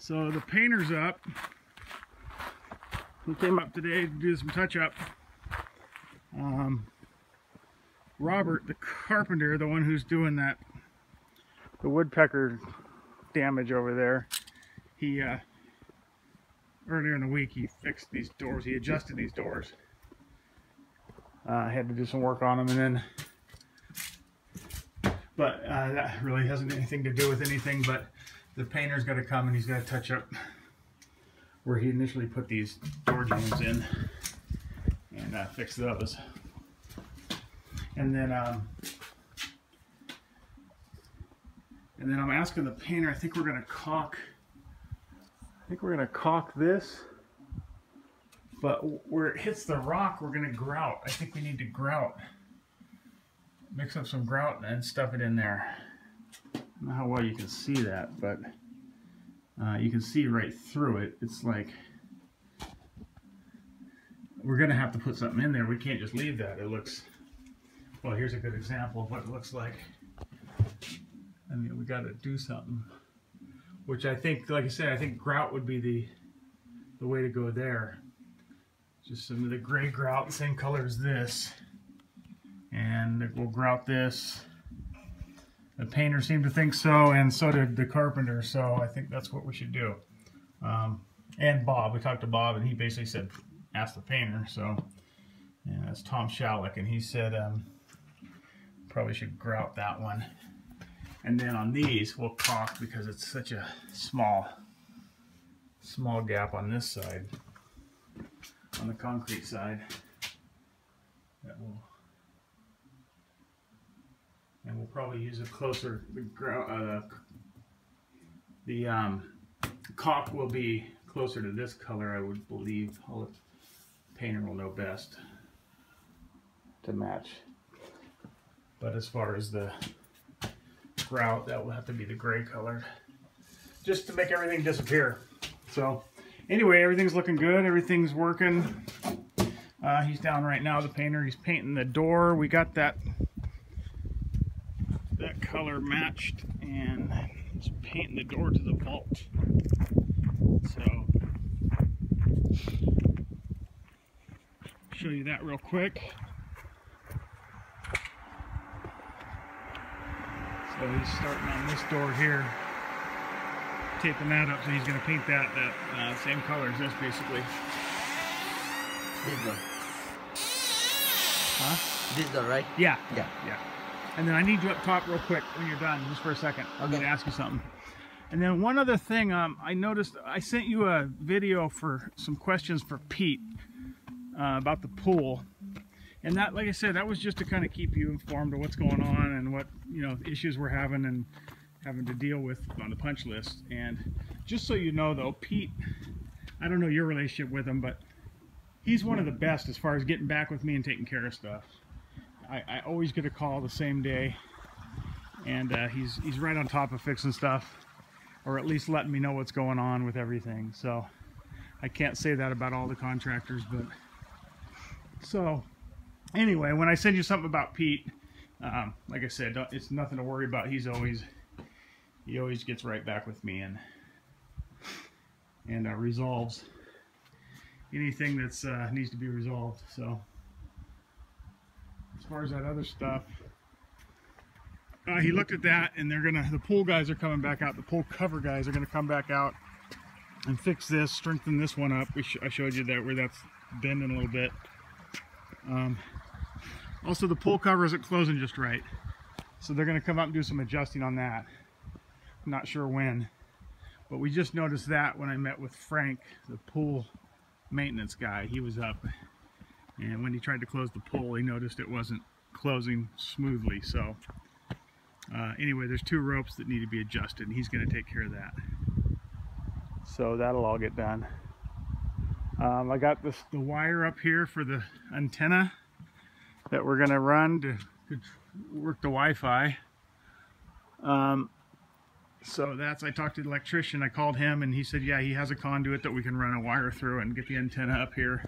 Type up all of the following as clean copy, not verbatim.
So the painter's up. He came up today to do some touch-up. Robert, the carpenter, the one who's doing the woodpecker damage over there, he earlier in the week he fixed these doors. He adjusted these doors. I had to do some work on them, and then, but that really hasn't anything to do with anything. But the painter's got to come and he's got to touch up where he initially put these door jambs in and fix those. And then I'm asking the painter. I think we're gonna caulk. This, but where it hits the rock, we're gonna grout. I think we need to grout. Mix up some grout and stuff it in there. I don't know how well you can see that, but you can see right through it. It's like we're gonna have to put something in there. We can't just leave that. It looks. Well, here's a good example of what it looks like. I mean, we got to do something, which I think, like I said, I think grout would be the way to go there. Just some of the gray grout, same color as this, and we'll grout this. The painter seemed to think so, and so did the carpenter. So I think that's what we should do. And Bob, we talked to Bob, and he basically said, ask the painter. So yeah, that's Tom Shalik, and he said. Probably should grout that one, and then on these we'll caulk because it's such a small gap on this side, on the concrete side. That will, and we'll probably use a closer. The caulk will be closer to this color, I would believe. The painter will know best to match. But as far as the grout, that will have to be the gray color, just to make everything disappear. So anyway, everything's looking good. Everything's working. He's down right now, the painter. He's painting the door. We got that color matched, and he's painting the door to the vault. So show you that real quick. So he's starting on this door here, taping that up, so he's going to paint that same color as this, basically. This door. Huh? This door, right? Yeah. Yeah. Yeah. And then I need you up top real quick when you're done, just for a second. I'm going to ask you something. And then one other thing, I noticed, I sent you a video for some questions for Pete about the pool. And that, like I said, that was just to kind of keep you informed of what's going on and what, issues we're having and having to deal with on the punch list. And just so you know, though, Pete, I don't know your relationship with him, but he's one of the best as far as getting back with me and taking care of stuff. I always get a call the same day, and he's right on top of fixing stuff, or at least letting me know what's going on with everything. So I can't say that about all the contractors, but so. Anyway, when I send you something about Pete, like I said, it's nothing to worry about. He always gets right back with me and resolves anything that's needs to be resolved. So as far as that other stuff, he looked at that, and the pool guys are coming back out. The pool cover guys are gonna come back out and fix this, strengthen this one up. I showed you that where that's bending a little bit. Also, the pool cover isn't closing just right, so they're going to come up and do some adjusting on that. I'm not sure when, but we just noticed that when I met with Frank, the pool maintenance guy. He was up, and when he tried to close the pool, he noticed it wasn't closing smoothly. So anyway, there's 2 ropes that need to be adjusted, and he's going to take care of that. So that'll all get done. I got the wire up here for the antenna that we're going to run to work the Wi-Fi. So I talked to the electrician. I called him, and he said, yeah, he has a conduit that we can run a wire through and get the antenna up here,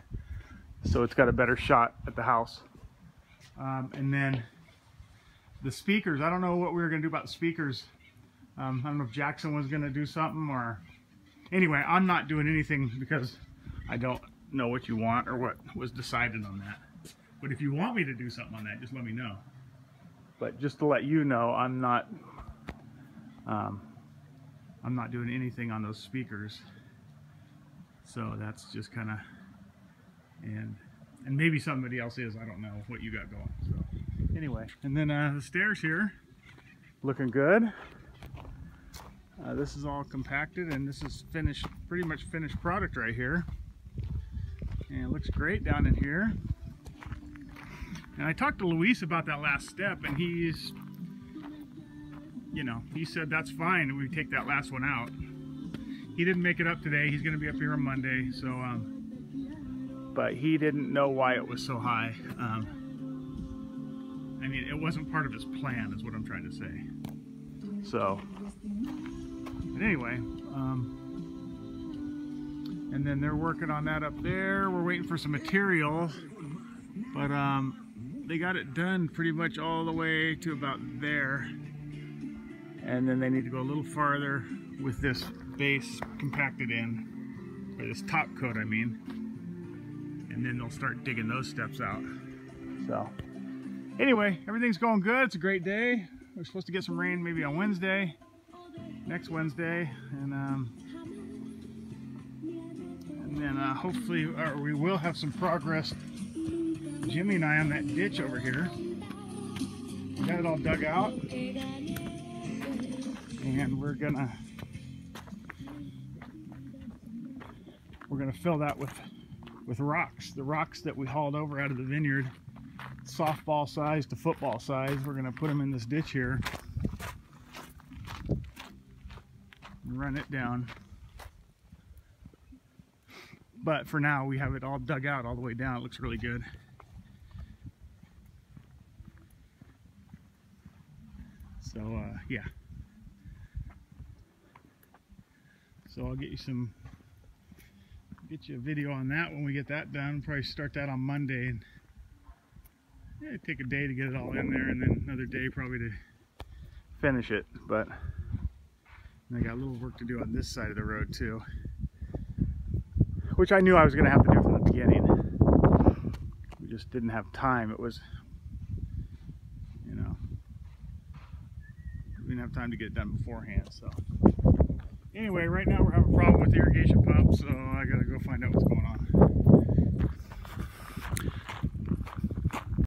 so it's got a better shot at the house. And then the speakers, I don't know what we were going to do about the speakers. I don't know if Jackson was going to do something, or Anyway, I'm not doing anything because I don't know what you want or what was decided on that. But if you want me to do something on that, just let me know. But just to let you know, I'm not doing anything on those speakers. So that's just kind of, and maybe somebody else is. I don't know what you got going. So anyway, and then the stairs here, looking good. This is all compacted, and this is finished, pretty much finished product right here. And it looks great down in here. And I talked to Luis about that last step, and he's, you know, he said that's fine. We take that last one out. He didn't make it up today. He's going to be up here on Monday. So, but he didn't know why it was so high. I mean, it wasn't part of his plan, is what I'm trying to say. So, but anyway, and then they're working on that up there. We're waiting for some material, but they got it done pretty much all the way to about there. And then they need to go a little farther with this base compacted in, or this top coat, I mean. And then they'll start digging those steps out. So, anyway, everything's going good. It's a great day. We're supposed to get some rain maybe on Wednesday, next Wednesday, and then hopefully, we will have some progress, Jimmy and I, on that ditch over here. We got it all dug out, and we're gonna fill that with rocks. The rocks that we hauled over out of the vineyard, softball size to football size, we're gonna put them in this ditch here and run it down. But for now, we have it all dug out all the way down. It looks really good. So yeah. So I'll get you a video on that when we get that done. Probably start that on Monday, and yeah, take a day to get it all in there, and then another day probably to finish it. But I got a little work to do on this side of the road too, which I knew I was going to have to do from the beginning. We just didn't have time. It was, you know, we didn't have time to get it done beforehand. So anyway, right now we're having a problem with the irrigation pump, so I gotta go find out what's going on.